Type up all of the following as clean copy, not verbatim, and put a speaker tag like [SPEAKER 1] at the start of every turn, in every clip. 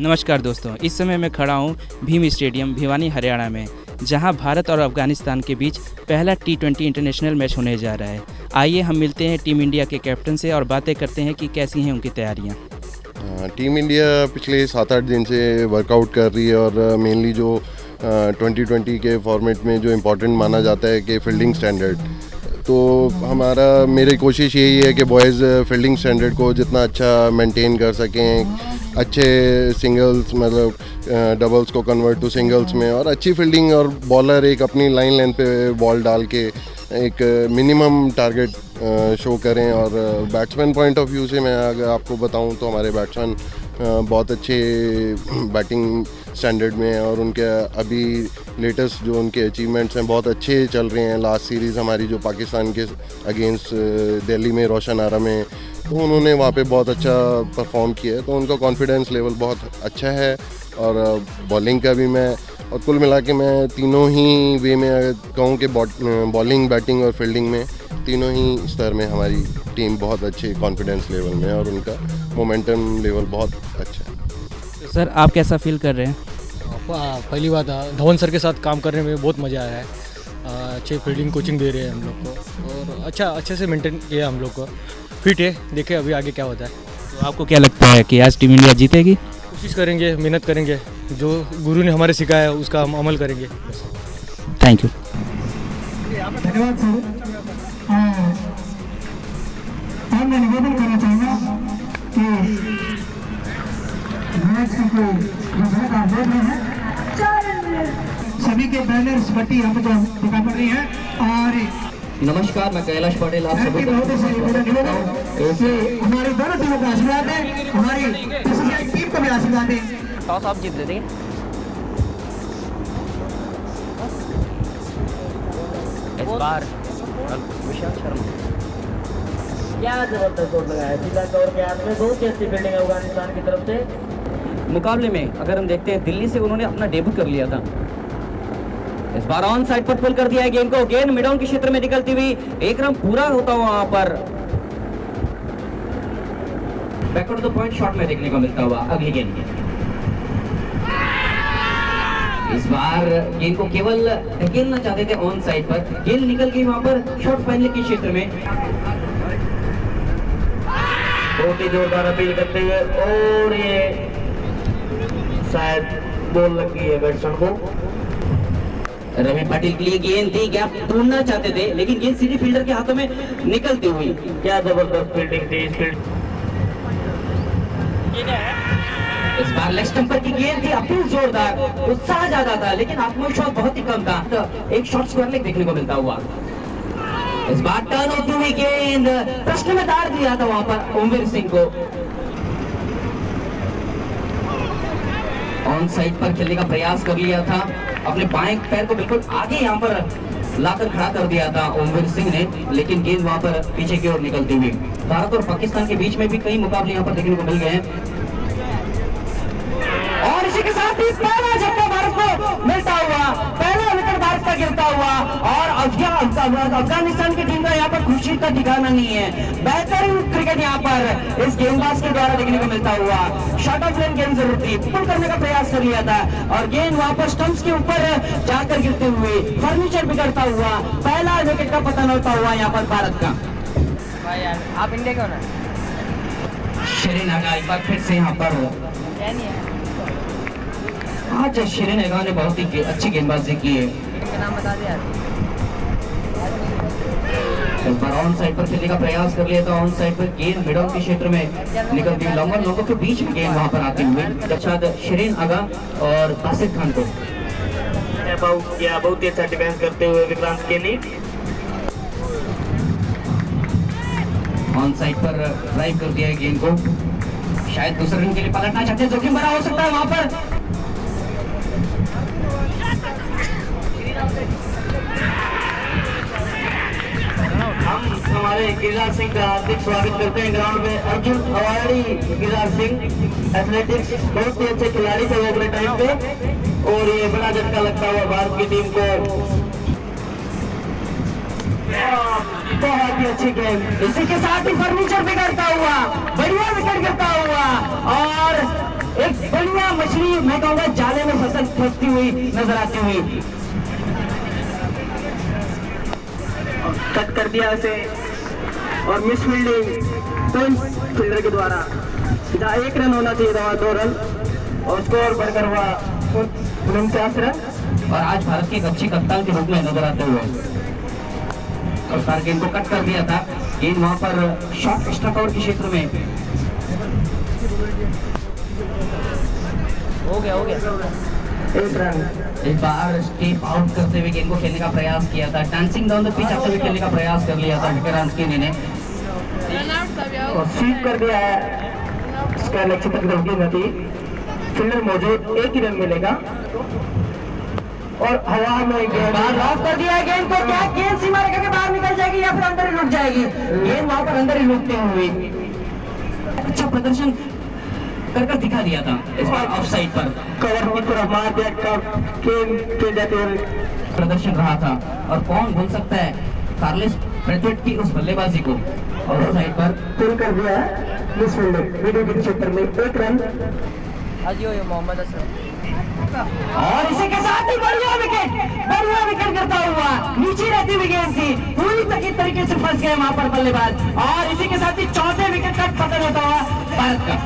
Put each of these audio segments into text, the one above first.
[SPEAKER 1] नमस्कार दोस्तों, इस समय मैं खड़ा हूँ भीम स्टेडियम भिवानी हरियाणा में, जहां भारत और अफगानिस्तान के बीच पहला T20 इंटरनेशनल मैच होने जा रहा है। आइए हम मिलते हैं टीम इंडिया के कैप्टन से और बातें करते हैं कि कैसी हैं उनकी तैयारियां।
[SPEAKER 2] टीम इंडिया पिछले 7-8 दिन से वर्कआउट कर रही है और मेनली जो 2020 के फॉर्मेट में जो इम्पोर्टेंट माना जाता है कि फील्डिंग स्टैंडर्ड, तो मेरी कोशिश यही है कि बॉयज़ फील्डिंग स्टैंडर्ड को जितना अच्छा मेंटेन कर सकें, अच्छे सिंगल्स मतलब डबल्स को कन्वर्ट टू सिंगल्स में, और अच्छी फील्डिंग और बॉलर एक अपनी लाइन लेंथ पे बॉल डाल के एक मिनिमम टारगेट शो करें। और बैट्समैन पॉइंट ऑफ व्यू से मैं अगर आपको बताऊं तो हमारे बैट्समैन बहुत अच्छे बैटिंग स्टैंडर्ड में हैं और उनके अभी लेटेस्ट जो उनके अचीवमेंट्स हैं बहुत अच्छे चल रहे हैं। लास्ट सीरीज़ हमारी जो पाकिस्तान के अगेंस्ट दिल्ली में रोशन आरा में, तो उन्होंने वहाँ पे बहुत अच्छा परफॉर्म किया है, तो उनका कॉन्फिडेंस लेवल बहुत अच्छा है। और बॉलिंग का भी मैं, और कुल मिला के मैं तीनों ही वे में अगर कहूँ कि बॉलिंग, बैटिंग और फील्डिंग में तीनों ही स्तर में हमारी टीम बहुत अच्छे कॉन्फिडेंस लेवल में है और उनका मोमेंटम लेवल बहुत अच्छा है।
[SPEAKER 1] तो सर, आप कैसा फील कर रहे हैं?
[SPEAKER 3] पहली बात, धवन सर के साथ काम करने में बहुत मज़ा आया है। अच्छे फील्डिंग कोचिंग दे रहे हैं हम लोग को और अच्छे से मेंटेन किया हम लोग को। फिट है, देखें अभी आगे क्या होता है।
[SPEAKER 1] तो आपको क्या लगता है कि आज टीम इंडिया जीतेगी?
[SPEAKER 3] कोशिश करेंगे, मेहनत करेंगे, जो गुरु ने हमारे सिखाया उसका हम अमल करेंगे।
[SPEAKER 1] Thank you.
[SPEAKER 4] धन्यवाद सर। और मैं निवेदन करना चाहूँगा कि मैच की कोई रिजल्ट आप देख रहे हैं, सभी के बैनर्स पट्टी यहाँ पे जो दिखा पड़ रही है। और
[SPEAKER 5] नमस्कार, मैं कैलाश पटेल, आप सभी
[SPEAKER 4] हमारी दोनों टीमों का आशीर्वाद है, हमारी टीम को भी आशीर्वाद है।
[SPEAKER 5] टॉस आप जीत देंगे। इस बार विशाल शर्मा क्या जबरदस्त शॉट लगाया, सीधा तौर पे हाथ में बहुत अच्छी फील्डिंग है अफगानिस्तान की तरफ से। मुकाबले में अगर हम देखते हैं, दिल्ली से उन्होंने अपना डेब्यू कर लिया था। इस बार ऑन साइड पर पुल कर दिया है गेंद को, गेंद मिड ऑन के क्षेत्र में निकलती हुई एक रन पूरा होता हुआ वहां पर बैकवर्ड द पॉइंट शॉट में देखने को मिलता हुआ अगली गेंद। इस बार गेंद को केवल धकेलना चाहते थे ऑन साइड पर, गेंद निकल गई वहां पर शॉट फाइनल के क्षेत्र में। बहुत ही जोरदार अपील करते हुए, और ये शायद बॉल लग गई है बैट्समैन को। रवि पाटिल के लिए गेंद थी, क्या तोड़ना चाहते थे, लेकिन गेंद सीधी फील्डर के हाथों में निकलती हुई। क्या जबरदस्त फील्डिंग थी इस फील्ड। इस बार लेग स्टंपर की गेंद थी, अपील जोरदार, उत्साह ज्यादा था लेकिन आत्मविश्वास बहुत ही कम था। तो एक शॉट स्क्वायर लेग देखने को मिलता हुआ। इस बार टर्न होती हुई गेंद प्रश्न में डाल दिया था वहां पर ओमवीर सिंह को। ऑन साइड पर खेलने का प्रयास कर लिया था, अपने बाएं पैर को बिल्कुल आगे यहाँ पर लाकर खड़ा कर दिया था ओमवीर सिंह ने, लेकिन गेंद वहां पर पीछे की ओर निकलती हुई। भारत और पाकिस्तान के बीच में भी कई मुकाबले यहाँ पर देखने को मिल गए हैं। और इसी के साथ ही पहला झटका भारत को मिलता हुआ, पहला विकेट भारत का गिरता हुआ, और अफगानिस्तान की टीम का यहाँ पर खुशी का ठिकाना नहीं है। बेहतरीन क्रिकेट यहाँ पर इस गेंदबाज के द्वारा देखने को मिलता हुआ। शॉर्ट ऑफ लेन गेंद जरूर थी, पुल करने का प्रयास कर लिया था और गेंद वहां पर स्टंप्स के ऊपर जाकर गिरते हुए फर्नीचर बिगड़ता हुआ, पहला विकेट का पतन होता हुआ यहाँ पर भारत का।
[SPEAKER 6] भाई यार, आप इंडिया क्यों ना?
[SPEAKER 5] शिरीन आगा एक बार फिर से यहाँ पर आज शिरीन आगा ने बहुत ही अच्छी गेंदबाजी की है।
[SPEAKER 6] इनका नाम बता दिया।
[SPEAKER 5] इस बार ऑन साइड पर खेलने का प्रयास कर लिया था, ऑन साइड पर गेंद मिड ऑन के क्षेत्र में निकलती हुई, लंबा लोगों के बीच में गेंद वहां पर आती हुई। अच्छा, शिरीन आगा और तासिर खान को बहुत ही अच्छा डिफेंस करते हुए विक्रांत केनी ऑन साइड पर ड्राइव कर दिया है गेंद को। शायद दूसरे रन के लिए पलटना चाहते हैं, जोखिम भरा हो सकता है वहां पर। हम हमारे गिरिराज सिंह का हार्दिक स्वागत करते हैं ग्राउंड में। अर्जुन अवार्डी गिरिराज सिंह एथलेटिक्स बहुत ही अच्छे खिलाड़ी थे वो अपने टाइम पे, और ये बड़ा झटका लगता हुआ भारत की टीम को। बहुत ही अच्छी गेम, इसी के साथ ही फर्नीचर बिगड़ता हुआ, बढ़िया विकेट गिरता हुआ, और एक बढ़िया मछली मैं कहूंगा जाले में फंसती हुई नजर आती हुई।
[SPEAKER 7] कट कर दिया उसे और मिस फील्डिंग फील्डर के द्वारा, जहाँ 1 रन होना चाहिए था 2 रन और स्कोर बढ़कर हुआ 49 रन।
[SPEAKER 5] और आज भारत के एक अच्छे कप्तान के रूप में नजर आते हुए कप्तान गेंद को कट कर दिया था। गेंद वहां पर शॉर्ट एक्स्ट्रा कवर के क्षेत्र में
[SPEAKER 6] हो गया
[SPEAKER 7] 1 रन।
[SPEAKER 5] एक बार स्टेप आउट करते हुए गेंद को खेलने का प्रयास किया था, डांसिंग डाउन द पिच आते हुए खेलने का प्रयास कर लिया था विक्रांत ने
[SPEAKER 7] और स्वीप कर दिया है, इसका लक्ष्य तक धमकी न थी। फील्डर मौजूद, 1 ही रन मिलेगा और हवा में गेंद
[SPEAKER 5] लॉक कर दिया है गेंद को। क्या गेंद सीमा रेखा के बाहर निकल जाएगी या फिर अंदर ही लुट जाएगी? गेंद वहां पर अंदर ही लुटते हुए अच्छा प्रदर्शन कर दिखा दिया था इस बार ऑफ साइड पर।
[SPEAKER 7] कवर की तरफ मार दिया, गेंद के जाते हुए
[SPEAKER 5] प्रदर्शन रहा था और कौन भूल सकता है कार्लोस ब्रैथवेट की उस बल्लेबाजी को। ऑफ साइड पर
[SPEAKER 7] पुल कर दिया है मिस फील्डिंग मीडियम के क्षेत्र में 1 रन।
[SPEAKER 6] अजियो ये मोहम्मद असलम
[SPEAKER 5] और इसी के साथ ही बढ़िया विकेट गिरता हुआ नीचे रहती हुई गेंद थी, पूरी तरीके से फंस गए वहां पर बल्लेबाज। और इसी के साथ ही चौथे विकेट का पतन होता हुआ भारत का।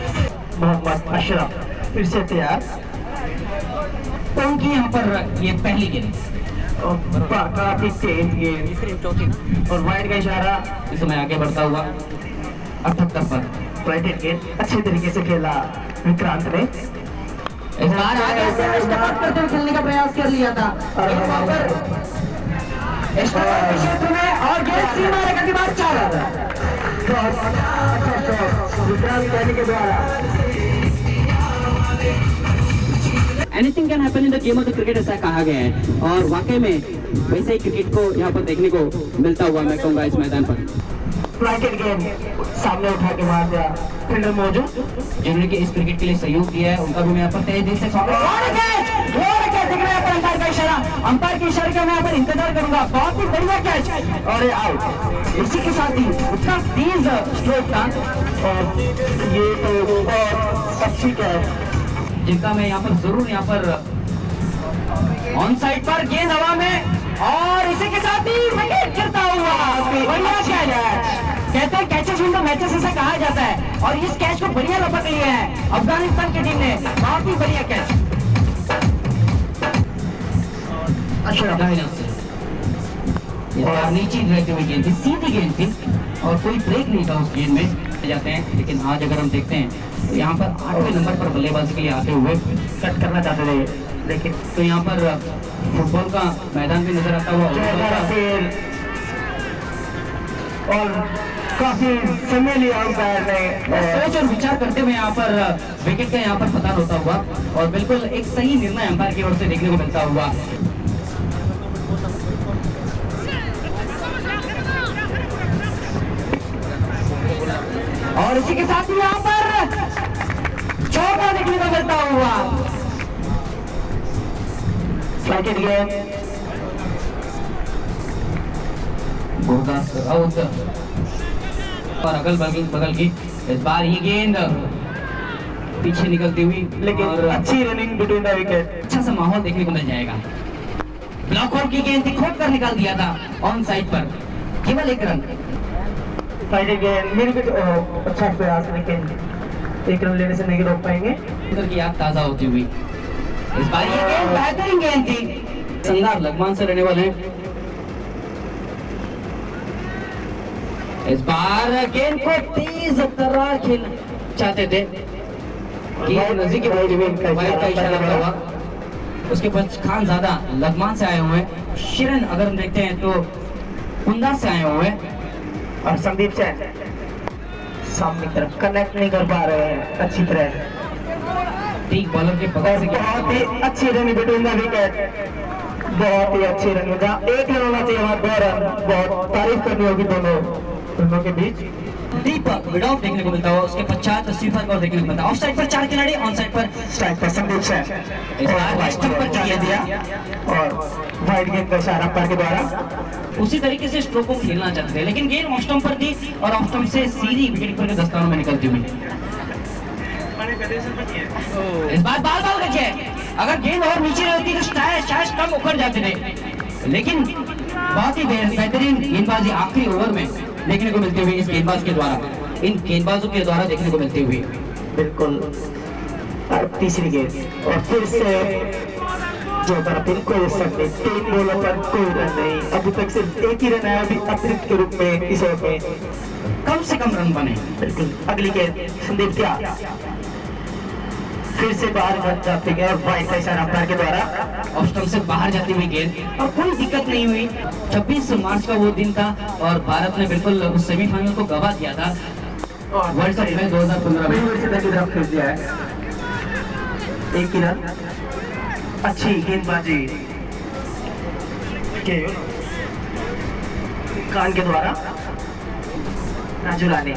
[SPEAKER 7] मोहम्मद अशरफ फिर से तैयार,
[SPEAKER 5] उनकी यहाँ पर ये पहली गेंद
[SPEAKER 7] काफी तेज गेंद और वाइड का इशारा।
[SPEAKER 5] इस समय आगे बढ़ता हुआ 78 पर
[SPEAKER 7] राइटेड गेंद अच्छे तरीके से खेला विक्रांत ने।
[SPEAKER 5] इस बार आगे से स्टार्ट करते हुए खेलने का प्रयास कर लिया था वहां पर क्षेत्र में और गेंद सीमा रेखा के बाद 4 रन।
[SPEAKER 7] विक्रांत कहने के द्वारा
[SPEAKER 5] anything can happen in the game of the cricket ऐसा कहा गया है और वाकई में वैसे ही क्रिकेट को यहाँ पर देखने को मिलता हुआ मैं कहूँगा इस मैदान पर।
[SPEAKER 7] राइटेड गेंद सामने उठा के मार दिया, फील्डर मौजूद
[SPEAKER 5] जिन्होंने कि इस क्रिकेट के लिए सहयोग दिया है उनका भी मैं यहाँ पर तहे दिल से स्वागत। अंपायर का इशारा, अंपायर के इशारे का मैं यहाँ पर इंतजार करूंगा। बहुत ही बढ़िया कैच और आउट। इसी के साथ ही इतना तेज स्ट्रोक था
[SPEAKER 7] और ये तो बहुत अच्छी कैच
[SPEAKER 5] जिनका मैं यहाँ पर जरूर यहाँ पर ऑन साइड पर गेंद हवा में और इसी के साथ ही विकेट गिरता हुआ बढ़िया कैच। कहते हैं कैचेस विन द मैचेस ऐसा कहा जाता है और इस कैच को बढ़िया लपक लिया है अफगानिस्तान की टीम ने। बहुत ही बढ़िया कैच नीचे रहती हुई गेंद थी, सीधी गेंद थी और कोई ब्रेक नहीं था उस गेंद में जाते हैं। लेकिन आज अगर हम देखते हैं तो यहाँ पर 8वें नंबर पर बल्लेबाजी के लिए आते हुए
[SPEAKER 7] कट करना चाहते थे लेकिन
[SPEAKER 5] तो यहाँ पर फुटबॉल का मैदान भी नजर आता हुआ
[SPEAKER 7] और काफी समय लिया अंपायर ने
[SPEAKER 5] सोच और विचार करते हुए यहाँ पर विकेट का यहाँ पर पता होता हुआ और बिल्कुल एक सही निर्णय अंपायर की ओर से देखने को मिलता हुआ। और इसी के साथ ही यहाँ पर चौका देखने को मिलता हुआ।
[SPEAKER 7] राइटेड गेंद
[SPEAKER 5] आउट और अगल बगल की इस बार ये गेंद पीछे निकलती हुई
[SPEAKER 7] लेकिन
[SPEAKER 5] और
[SPEAKER 7] अच्छी रनिंग बिटवीन द विकेट।
[SPEAKER 5] अच्छा सा माहौल देखने को मिल जाएगा। ब्लॉक आउट की गेंद थी, खोद कर निकाल दिया था ऑन साइड पर, केवल 1 रन।
[SPEAKER 7] राइटेड गेंद मेरे भी अच्छा प्रयास लेकिन 1 रन लेने से नहीं रोक पाएंगे।
[SPEAKER 5] उधर की याद ताजा होती हुई इस बार ये गेंद बेहतरीन गेंद थी, शानदार लगमान से रहने वाले हैं। इस बार गेंद को तेज तरह खेल चाहते थे कि नजदीक का इशारा हुआ। उसके बाद खान ज्यादा लगमान से आए हुए हैं, शिरन अगर हम देखते हैं तो कुंदा से आए हुए हैं
[SPEAKER 7] और संदीप सैन सामने की तरफ कनेक्ट नहीं कर पा रहे हैं अच्छी तरह।
[SPEAKER 5] ठीक बॉलर के बगल से
[SPEAKER 7] बहुत ही अच्छी रन बिटवीन द विकेट, बहुत ही अच्छी रन। जहाँ 1 रन होना चाहिए वहाँ 2 रन, बहुत तारीफ करनी होगी दोनों के बीच।
[SPEAKER 5] दीपक विडाउट देखने को मिलता हुआ, उसके पश्चात स्टीफन को देखने को मिलता है। ऑफ साइड पर 4 खिलाड़ी, ऑन साइड पर
[SPEAKER 7] स्ट्राइक पर संदीप सैन
[SPEAKER 5] पर किया दिया
[SPEAKER 7] और वाइड गेंद का इशारा अंपायर के द्वारा।
[SPEAKER 5] उसी तरीके से स्ट्रोक को खेलना चाहते थे लेकिन गेंद ऑफ स्टंप पर थी और ऑफ स्टंप से सीधी विकेट पर के दस्तानों में निकलती हुई। इस बार बाल बाल गज है। अगर गेंद और नीचे रहती तो शायद कम उखड़ जाते थे, लेकिन बहुत ही बेहतरीन गेंदबाजी आखिरी ओवर में देखने को मिलती हुई इस गेंदबाज के द्वारा, इन गेंदबाजों के द्वारा देखने को मिलती हुई।
[SPEAKER 7] बिल्कुल। और तीसरी गेंद और फिर से जो पर बिल्कुल सबने 3 बॉलों पर कोई रन नहीं, अभी तक सिर्फ एक ही रन आया अभी अतिरिक्त के रूप में इस ओवर में,
[SPEAKER 5] कम से कम रन बने।
[SPEAKER 7] बिल्कुल। अगली गेंद संदीप क्या फिर से बाहर बन जाते गए और वाइड का इशारा अंपायर के द्वारा
[SPEAKER 5] ऑफ स्टंप से बाहर जाती हुई गेंद और कोई दिक्कत नहीं हुई। 26 मार्च का वो दिन था और भारत ने बिल्कुल उस सेमीफाइनल को गवा दिया था वर्ल्ड कप में 2015 में।
[SPEAKER 7] की तरफ खेल दिया है, एक ही रन। अच्छी गेंदबाजी के खान के द्वारा राजू रानी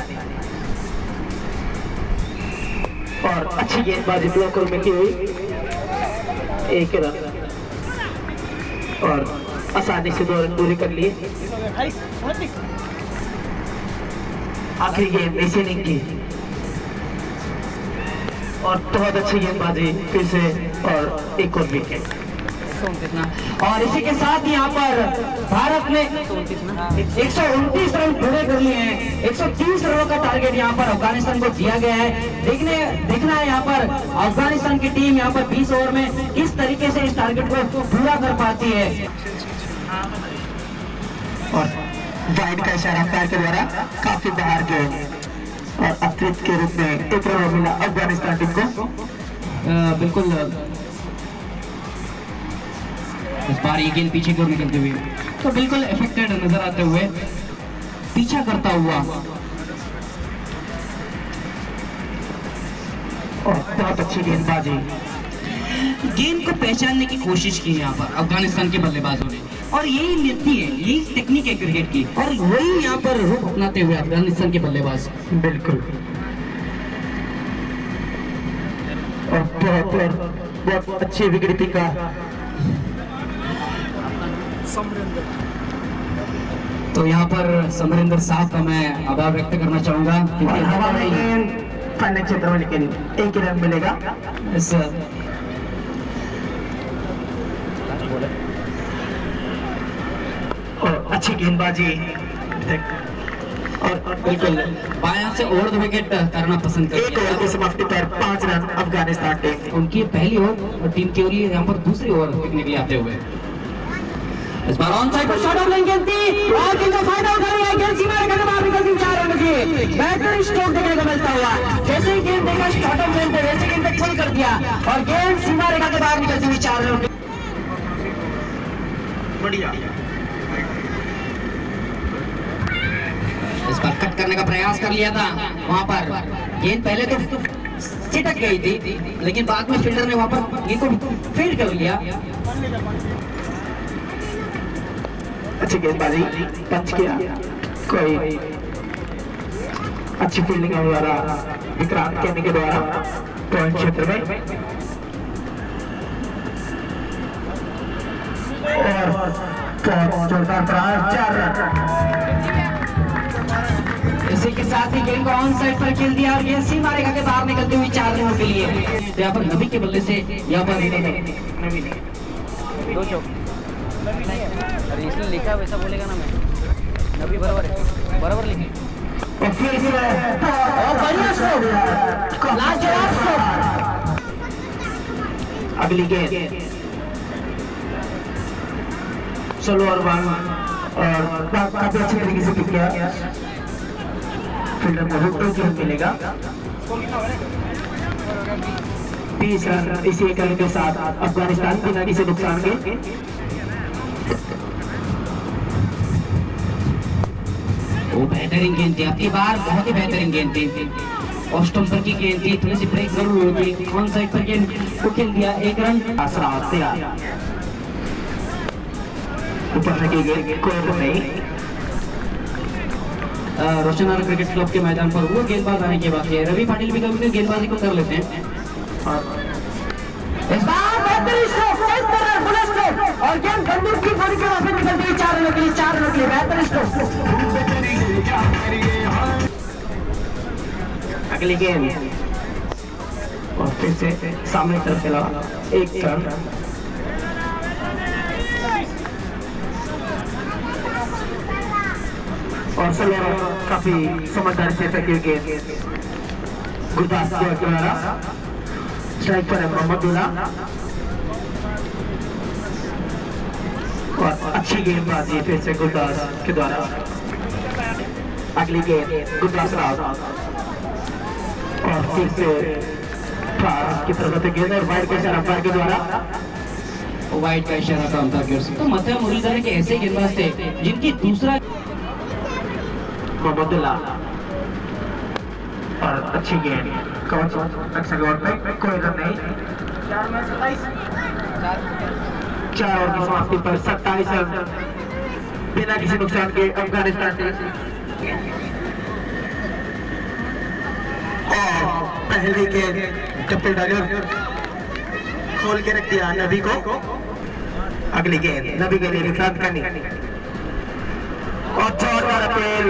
[SPEAKER 7] और अच्छी गेंदबाजी ब्लॉकर में की हुई, एक रन और आसानी से 2 रन पूरे कर लिए। आखिरी गेंद इस इनिंग की और बहुत अच्छी गेंदबाजी फिर से और एक और विकेट।
[SPEAKER 5] और इसी के साथ यहाँ पर भारत ने 129 रन पूरे कर लिए हैं। 130 रनों का टारगेट यहाँ पर अफगानिस्तान को दिया गया है। देखना है यहाँ पर अफगानिस्तान की टीम यहाँ पर 20 ओवर में किस तरीके से इस टारगेट को पूरा कर पाती है।
[SPEAKER 7] और वाइड का इशारा पैर के द्वारा काफी बाहर गए और अतिरिक्त के रूप में एक रन मिला अफगानिस्तान टीम को।
[SPEAKER 5] बिल्कुल इस बार ये गेंद पीछे की ओर निकलते हुए तो बिल्कुल इफेक्टेड नजर आते हुए पीछा करता हुआ
[SPEAKER 7] और बहुत अच्छी गेंदबाजी,
[SPEAKER 5] गेंद को पहचानने की कोशिश की यहाँ पर अफगानिस्तान के बल्लेबाजों ने और यही नीति है, यही टेक्निक है क्रिकेट की और वही यहाँ पर रुख अपनाते हुए अफगानिस्तान के बल्लेबाज।
[SPEAKER 7] बिल्कुल। और बहुत अच्छी विकेट का
[SPEAKER 5] तो यहाँ पर समरिंदर साहब का मैं आभार व्यक्त करना चाहूंगा क्योंकि
[SPEAKER 7] फाइनल क्षेत्र में लेकिन एक ही रन मिलेगा।
[SPEAKER 5] इस
[SPEAKER 7] और अच्छी गेंदबाजी और
[SPEAKER 5] बिल्कुल बायां से ओवर द विकेट करना पसंद करते हैं।
[SPEAKER 7] एक ओवर की समाप्ति पर 5 रन अफगानिस्तान टीम।
[SPEAKER 5] उनकी पहली ओवर और टीम के लिए यहाँ पर दूसरी ओवर फेंकने के लिए आते हुए इस बार ऑन साइड पर शॉट ऑफ लेन गेंद थी और गेंद का फायदा उठा लिया। गेंद सीमा रेखा के बाहर निकलती 4 रन की बेहतरीन स्ट्रोक देखने को मिलता हुआ। जैसे ही गेंद देखा शॉट ऑफ लेन पे वैसे गेंद पे पुल कर दिया और गेंद सीमा रेखा के बाहर निकलती हुई 4 रन।
[SPEAKER 7] बढ़िया।
[SPEAKER 5] इस बार कट करने का प्रयास कर लिया था वहां पर, गेंद पहले तो चिटक गई थी लेकिन बाद में फील्डर ने वहां पर गेंद को फील्ड कर लिया।
[SPEAKER 7] अच्छी गेंदबाजी पंच किया, कोई अच्छी फील्डिंग द्वारा विक्रांत केनी के द्वारा पॉइंट क्षेत्र में और जोरदार प्रहार 4 रन।
[SPEAKER 5] इसी के साथ ही गेंद को ऑन साइड पर खेल दिया और गेंद सीमा रेखा के बाहर निकलती हुई 4 रनों के लिए। तो यहाँ पर नबी के बल्ले से यहाँ पर
[SPEAKER 6] 2 चौक अरे इसने लिखा है वैसा बोलेगा ना मैं नबी बराबर लिखे
[SPEAKER 7] और फिर से
[SPEAKER 5] और बढ़िया स्ट्रोक, लाजवाब स्ट्रोक।
[SPEAKER 7] अगली गेंद चलो और काफी अच्छी तरीके से किया, फील्डर को रुक के मिलेगा। 20 रन इसी एक रन के साथ अफगानिस्तान बिना किसी नुकसान के।
[SPEAKER 5] वो बेहतरीन गेंद थी, आपकी बार बहुत ही बेहतरीन गेंद थी। ऑफ स्टंपर की गेंद थी, थोड़ी सी ब्रेक जरूर होती। ऑन साइड पर गेंद को खेल दिया, 1 रन।
[SPEAKER 7] ऊपर से की गेंद कोई नहीं।
[SPEAKER 5] रोशनारा क्रिकेट क्लब के मैदान पर वो गेंदबाज आने की बाकी है। रवि पाटिल भी कभी गेंदबाजी को कर लेते हैं। इस बार बेहतरीन स्ट्रोक, इस तरह बुलेट स्ट्रोक और गेंद बंदूक की गोली के वापस निकलती हुई 4 रनों के लिए, 4 रनों के लिए बेहतरीन स्ट्रोक।
[SPEAKER 7] अगली गेंद और फिर से सामने की तरफ खेला, एक रन। और समय काफी समझदारी से फेंकी गेंद गुरदास के द्वारा, स्ट्राइक पर है मोहम्मदुल्ला। और अच्छी गेंदबाजी फिर से गुरदास के द्वारा। अगली गेंद गुरदास राव और फिर से की तरफ गेंद और वाइड का इशारा अंपायर के द्वारा।
[SPEAKER 5] वाइड का इशारा था अंपायर की ओर से। तो मध्य मुरलीधर के ऐसे गेंदबाज थे जिनकी दूसरा
[SPEAKER 7] मोहम्मदुल्ला और अच्छी गेंद कवच रक्षा के ओर पे, कोई रन नहीं। 4 ओवर की समाप्ति पर 27 रन बिना किसी नुकसान के अफगानिस्तान टीम। और पहली गेंद कपिल डागर खोल के रख दिया नबी को। अगली गेंद नबी के लिए निशान करनी और जोरदार अपील,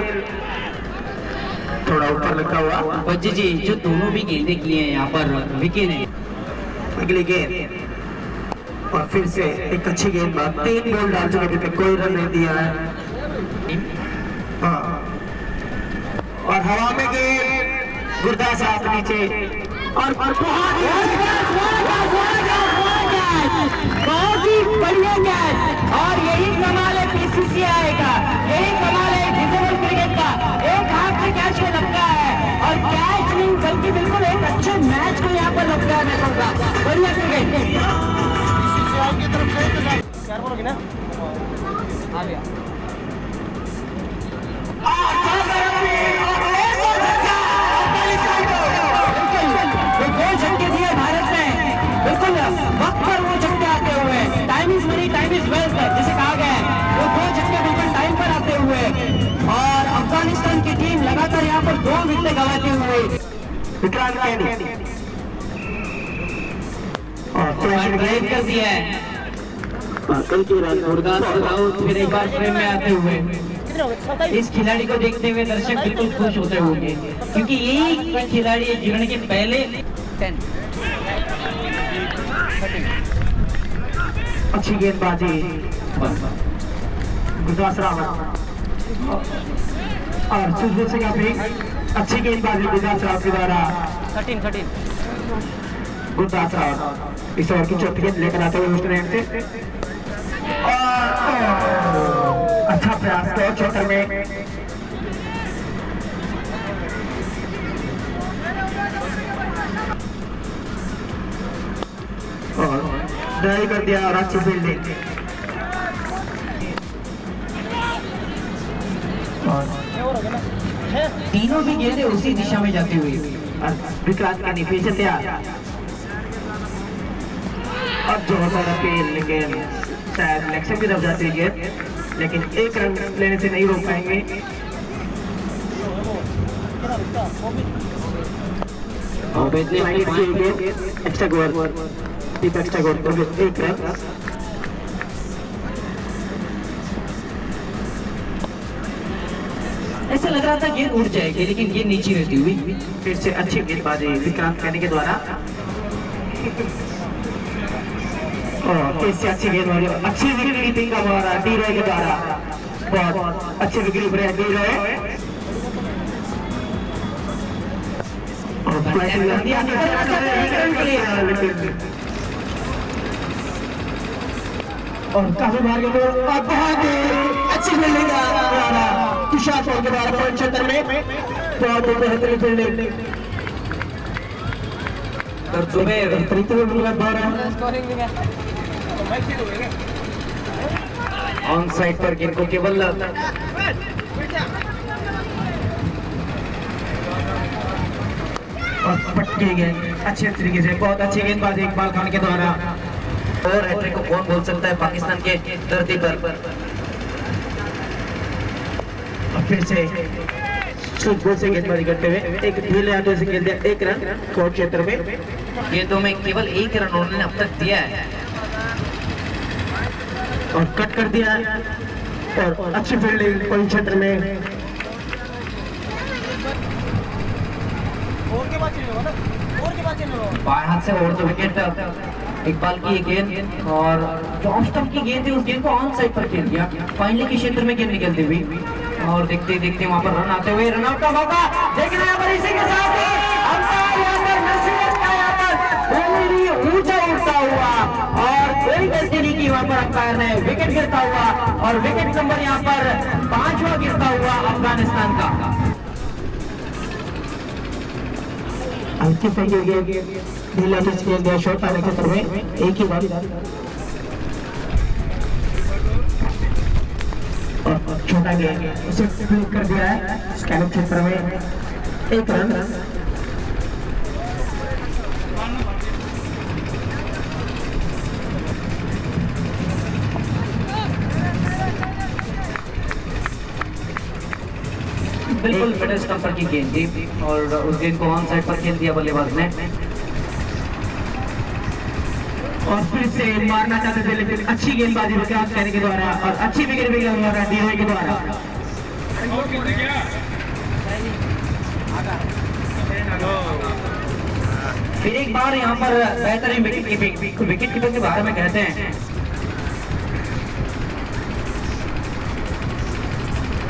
[SPEAKER 7] थोड़ा ऊपर लगता हुआ।
[SPEAKER 5] बज्जी जी जो दोनों भी गेंदें किए हैं यहाँ पर विकेट है।
[SPEAKER 7] अगली गेंद और फिर से एक अच्छी गेंदबाज, 3 बॉल डाल चुके थे, कोई रन नहीं दिया है। हाँ। और हवा में गेंद गुरदास आप नीचे और
[SPEAKER 5] बहुत ही बढ़िया कैच। और यही कमाल है बीसीसीआई का, यही कमाल है डिजिटल क्रिकेट का। एक हाथ से कैच को लपका है और कैच नहीं बल्कि बिल्कुल एक अच्छे मैच को यहाँ पर लपका है। मैं कहूँगा बढ़िया क्रिकेट। दो झटके दिए भारत ने, बिल्कुल वक्त पर वो झटके आते हुए। Time is money, time is wealth जिसे कहा गया है। वो 2 झटके बिल्कुल टाइम पर आते हुए और अफगानिस्तान की टीम लगातार यहाँ पर 2 विकेट गंवाती हुई।
[SPEAKER 7] विक्रांत कैदी
[SPEAKER 5] और ड्राइव कर दिया है गुरदास राउत फिर एक बार फ्रेम में आते हुए। इस खिलाड़ी को देखते हुए दर्शक बिल्कुल खुश होते होंगे क्योंकि यही खिलाड़ी है जिन्होंने के पहले
[SPEAKER 6] 10
[SPEAKER 7] अच्छी गेंदबाजी गुरदास रावत और सुरजीत सिंह भी अच्छी गेंदबाजी गुरदास रावत के द्वारा।
[SPEAKER 6] 13
[SPEAKER 7] गुरदास रावत इस ओवर की चौथी गेंद लेकर आते हुए वेस्ट इंडीज से अच्छा प्रयास किया चौकर में। और ड्राइव कर दिया और अच्छी फील्डिंग।
[SPEAKER 5] तीनों भी गेंदें उसी दिशा में जाती हुई।
[SPEAKER 7] विक्रांत का नीचे से तैयार और जोरदार अपील, लेकिन शायद इलेक्शन की तरफ जाती है गेंद, लेकिन 1 रन लेने से नहीं रोक पाएंगे। एक्स्ट्रा गोल, एक्स्ट्रा गोल 1 रन।
[SPEAKER 5] ऐसा लग रहा था गेंद उड़ जाएगी लेकिन गेंद नीचे रहती हुई।
[SPEAKER 7] फिर से अच्छी गेंदबाजी विक्रांत कहने के द्वारा और फिर से अच्छी गेंदबाजी, अच्छी विकेट कीपिंग का द्वारा डी रॉय के द्वारा। बहुत अच्छी विकेट कीपर है डी रॉय और काफी बार के लोग बहुत अच्छी फील्डिंग का द्वारा तुषार चौक के द्वारा पॉइंट क्षेत्र में बहुत ही बेहतरीन फील्डिंग। ऑन साइड पर गेंद को केवल और पटकी गेंद अच्छे तरीके से, बहुत अच्छी गेंदबाजी इकबाल खान के द्वारा।
[SPEAKER 6] और हैट्रिक को कौन बोल सकता है पाकिस्तान के धरती पर।
[SPEAKER 7] और फिर से सूझबूझ से गेंदबाजी करते हुए एक ढीले हाथों से खेल दिया 1 रन कोर्ट क्षेत्र में।
[SPEAKER 6] गेंदों में केवल 1 रन उन्होंने अब तक दिया है
[SPEAKER 7] और कट कर दिया और अच्छी फील्डिंग पॉइंट क्षेत्र में।
[SPEAKER 5] बाएं हाथ से ओवर द विकेट इकबाल की ये गेंद, और जो ऑफ स्टंप की गेंद थी उस गेंद को ऑन साइड पर खेल दिया, फाइनली के क्षेत्र में गेंद निकलती हुई, और देखते देखते वहां पर रन आते हुए रन आउट का मौका देखना यहाँ पर। इसी के साथ ही अंपायर यहाँ पर नसीहत का यहाँ पर उंगली ऊंचा उठता हुआ, और कोई गलती नहीं की वहां पर अंपायर ने, विकेट गिरता हुआ, और विकेट नंबर यहाँ पर 5वां गिरता हुआ अफगानिस्तान का।
[SPEAKER 7] अंकित ढीला किया गया शॉट पहले क्षेत्र में, एक ही बार छोटा गया उसे क्लिक कर दिया है स्कैनर क्षेत्र में, एक रन।
[SPEAKER 5] बिल्कुल मिडल स्टंपर की गेंद थी, और उस गेंद को ऑन साइड पर खेल दिया बल्लेबाज ने,
[SPEAKER 7] और फिर से मारना चाहते थे लेकिन अच्छी गेंदबाजी विकास करने के द्वारा और अच्छी विकेट भी डीओए के द्वारा।
[SPEAKER 5] फिर एक बार यहाँ पर बेहतरीन विकेट कीपर के बारे में कहते हैं,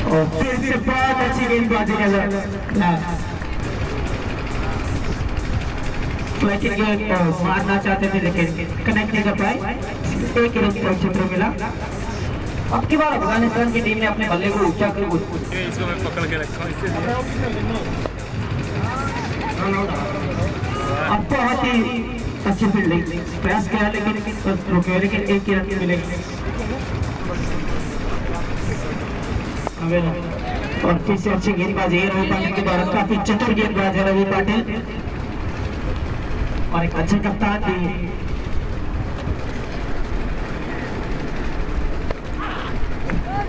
[SPEAKER 7] और फिर से बहुत अच्छी गेंदबाजी मारना चाहते थे लेकिन कनेक्ट नहीं कर पाए, एक रन क्षेत्र मिला।
[SPEAKER 5] अब की बार अफगानिस्तान की टीम ने अपने बल्ले को ऊंचा कर
[SPEAKER 7] अब बहुत ही अच्छी फील्डिंग प्रयास किया लेकिन रुके, लेकिन एक ही रन मिलेगा। और फिर से अच्छी गेंदबाजी है रवि पाटिल के द्वारा, काफी चतुर गेंदबाज है रवि पाटिल, और एक अच्छे कप्तान भी।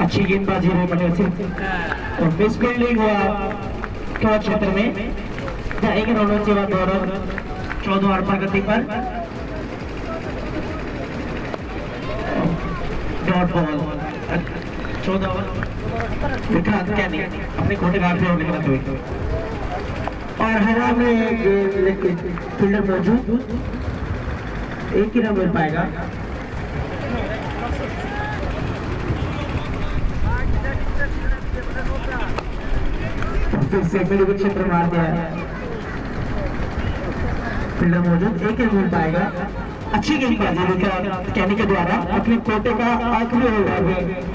[SPEAKER 7] अच्छी गेंदबाजी रवि पाटिल से, और मिस फील्डिंग हुआ क्लच क्षेत्र में, एक रनों के बाद 2 रन 14 ओवर प्रगति पर। डॉट बॉल 14 ओवर विक्रांत कैनी अपने कोटे घाट पे निकलते हुए, और हवा में लेकिन फील्डर मौजूद, एक ही रन मिल पाएगा। फिर से मिड विकेट क्षेत्र मार दिया है, फील्डर मौजूद, एक ही मिल पाएगा। अच्छी गेंदबाजी विक्रांत कैनी के द्वारा अपने कोटे का आखिरी ओवर।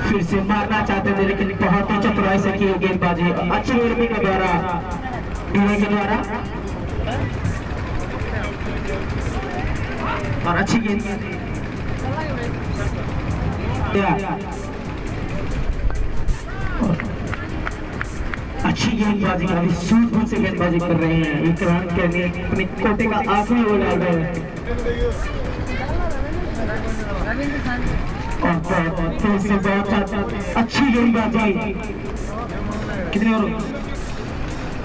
[SPEAKER 7] फिर से मारना चाहते थे लेकिन बहुत ही चतुराई से की गेंदबाजी, अच्छी गेंदबाजी के द्वारा डीओए के द्वारा, और अच्छी गेंद अच्छी गेंदबाजी, अभी सूझबूझ से गेंदबाजी कर रहे हैं विक्रांत कैनी, अपने कोटे का आखिरी ओवर डाल रहे हैं। और फिर से बहुत अच्छी गेंदबाजी, कितने ओवर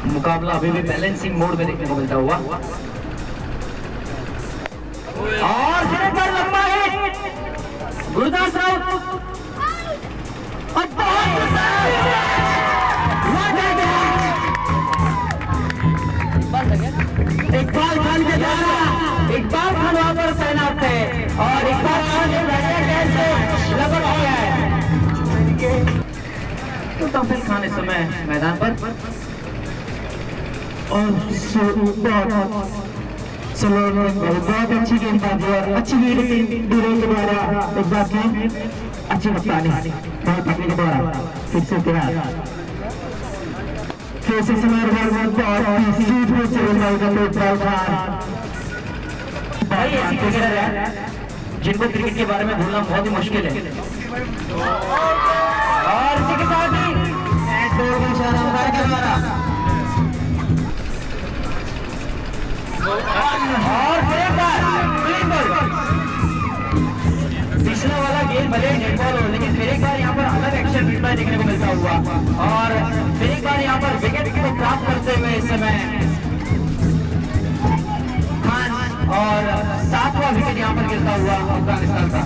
[SPEAKER 5] मुकाबला अभी भी बैलेंसिंग मोड में देखने को मिलता हुआ, और फिर एक बार लंबा हिट गुरदास राउत, और इकबाल खान के द्वारा, इकबाल खान वहां पर तैनात थे, और इकबाल खान ने लगभग किया है, तो तौफीक खान इस समय मैदान पर,
[SPEAKER 7] और बहुत अच्छी गेंदबाजी और अच्छी फील्डिंग डीओए के द्वारा, एक बात में अच्छी कप्तानी रवि पाटिल के द्वारा। फिर से तैयार, फिर से
[SPEAKER 5] भाई ऐसी क्रिकेटर है जिनको क्रिकेट के बारे में भूलना बहुत ही मुश्किल है, और इसी के साथ ही के द्वारा, और पिछला वाला गेंद भले नेट बॉल हो, लेकिन फिर एक बार यहाँ पर अलग एक्शन फील्डर देखने को मिलता हुआ, और फिर एक बार यहाँ पर विकेट को प्राप्त करते हुए इस समय खान, और 7वां विकेट यहाँ पर गिरता हुआ अफगानिस्तान का।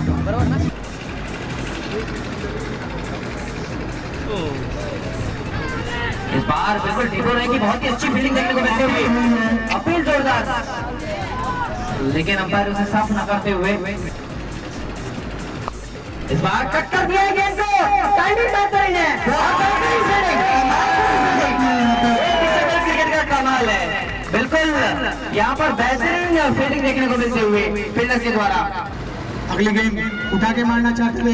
[SPEAKER 5] इस बार बिल्कुल टिकोरे की बहुत ही अच्छी फील्डिंग देखने को मिलती हुई, अपील जोरदार, लेकिन अंपायर उसे साफ न करते हुए इस बार कट कर दिया है गेंद को। टाइमिंग बेहतरीन है और बेहतरीन फील्डिंग, क्रिकेट का कमाल है। बिल्कुल यहाँ पर बेहतरीन फील्डिंग देखने को मिलते हुए फील्डर के द्वारा।
[SPEAKER 4] अगली गेंद उठा के मारना चाहते थे,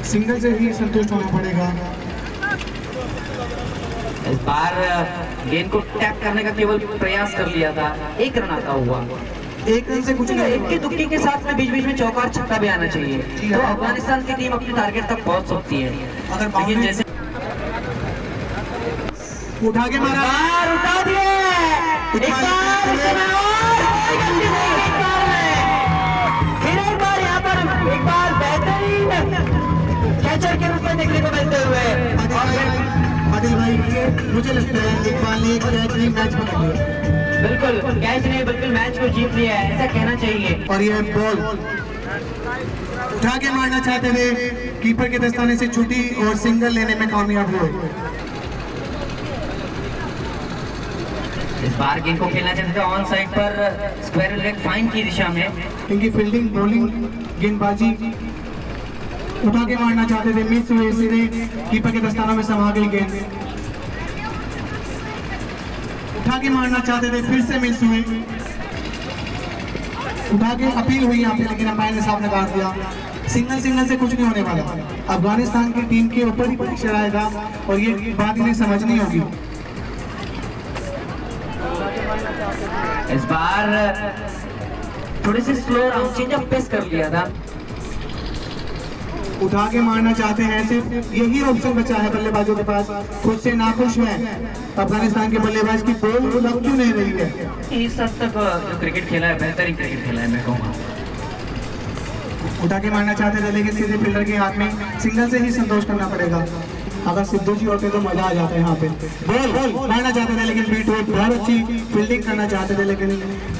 [SPEAKER 4] सिंगल से ही संतुष्ट होना पड़ेगा।
[SPEAKER 5] इस बार गेंद को टैप करने का केवल प्रयास कर लिया था, एक रन आता हुआ।
[SPEAKER 4] एक रन से कुछ नहीं,
[SPEAKER 5] एक की दुक्की के साथ में बीच बीच में चौका और छक्का भी आना चाहिए, तो अफगानिस्तान की टीम अपने टारगेट तक पहुंच सकती है। लेकिन जैसे
[SPEAKER 4] उठा के मारा,
[SPEAKER 5] उठा दिया, फिर एक बार यहाँ पर एक बार बेहतरीन कैचर के रूप में देखने को मिलते हुए।
[SPEAKER 4] आदिल भाई, मुझे लगता है इकबाल ने कैच नहीं मैच पकड़ लिया।
[SPEAKER 5] बिल्कुल कैच ने बिल्कुल मैच को जीत लिया है, ऐसा कहना चाहिए।
[SPEAKER 4] और ये बॉल उठा के मारना चाहते थे, कीपर के दस्ताने से छूटी और सिंगल लेने में कामयाब हुए।
[SPEAKER 5] इस बार गेंद को खेलना चाहते थे ऑन साइड पर स्क्वायर लेग फाइन की दिशा में।
[SPEAKER 4] इनकी फील्डिंग, बॉलिंग, गेंदबाजी उठा के मारना चाहते थे, मिस हुए, सीधे कीपर के दस्तानों में समा गई गेंद। उठा के मारना चाहते थे, फिर से मिस हुए। उठा के अपील हुई यहाँ पे, लेकिन अंपायर ने साफ नकार दिया। सिंगल से कुछ नहीं होने वाला। अफगानिस्तान की टीम के ऊपर ही प्रेशर आएगा और ये बात इन्हें समझनी होगी।
[SPEAKER 5] इस बार थोड़ी सी slow round change up pace कर लिया था।
[SPEAKER 4] उठा के मारना चाहते हैं, सिर्फ यही ऑप्शन बचा है बल्लेबाजों के पास। खुद से नाखुश है अफगानिस्तान के बल्लेबाज की बॉल लग क्यों नहीं रही है।
[SPEAKER 5] इस हद तक जो क्रिकेट खेला है, बेहतरीन क्रिकेट खेला है मैं कहूँगा।
[SPEAKER 4] उठा के मारना चाहते थे, लेकिन सीधे फील्डर के हाथ में सिंगल से ही संतोष करना पड़ेगा। अगर सिद्धू जी होते तो मजा आ जाता है यहाँ पे। बॉल मारना चाहते थे, लेकिन बीट हुए, बहुत अच्छी फील्डिंग करना चाहते थे, लेकिन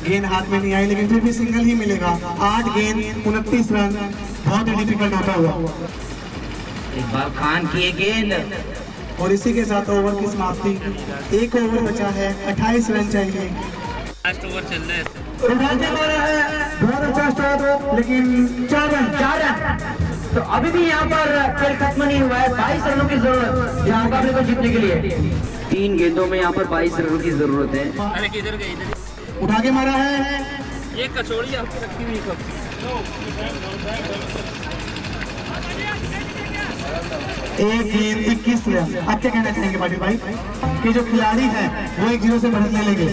[SPEAKER 4] गेंद हाथ में नहीं आई, लेकिन फिर भी सिंगल ही मिलेगा। 8 गेंद 29 रन, बहुत ही डिफिकल्ट होता हुआ।
[SPEAKER 5] इस बार खान की गेंद
[SPEAKER 4] और इसी के साथ ओवर की समाप्ति। 1 ओवर बचा है, 28 रन चाहिए।
[SPEAKER 6] लास्ट ओवर चल रहा है।
[SPEAKER 4] बहुत अच्छा स्टार्ट, लेकिन 4 रन।
[SPEAKER 5] तो अभी भी यहाँ पर खेल खत्म नहीं हुआ है। 22 रनों की जरूरत इस मुकाबले को जीतने के लिए। 3 गेंदों में यहाँ पर 22 रनों की जरूरत है।
[SPEAKER 6] अरे किधर गई इधर?
[SPEAKER 4] उठा के मारा है,
[SPEAKER 6] ये कचौड़ी आपकी रखी हुई कब?
[SPEAKER 4] एक गेंद 21 रन। आप क्या कहना चाहेंगे पाटिल भाई कि जो खिलाड़ी है वो 1-0 से बढ़त ले लेंगे?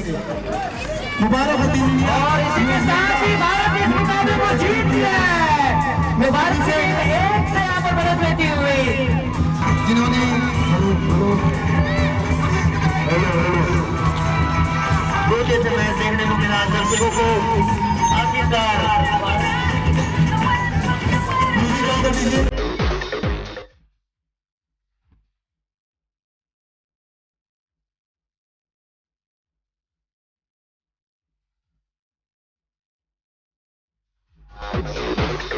[SPEAKER 4] मुबारक हो टीम इंडिया।
[SPEAKER 5] और इसी के साथ ही भारत इस मुकाबले को जीत लिया है। मुबारक से 1 से यहाँ पर बढ़त लेती हुई,
[SPEAKER 4] जिन्होंने
[SPEAKER 7] दूसरे से मैच देखने को मिला दर्शकों को। आखिरकार
[SPEAKER 2] Thank you.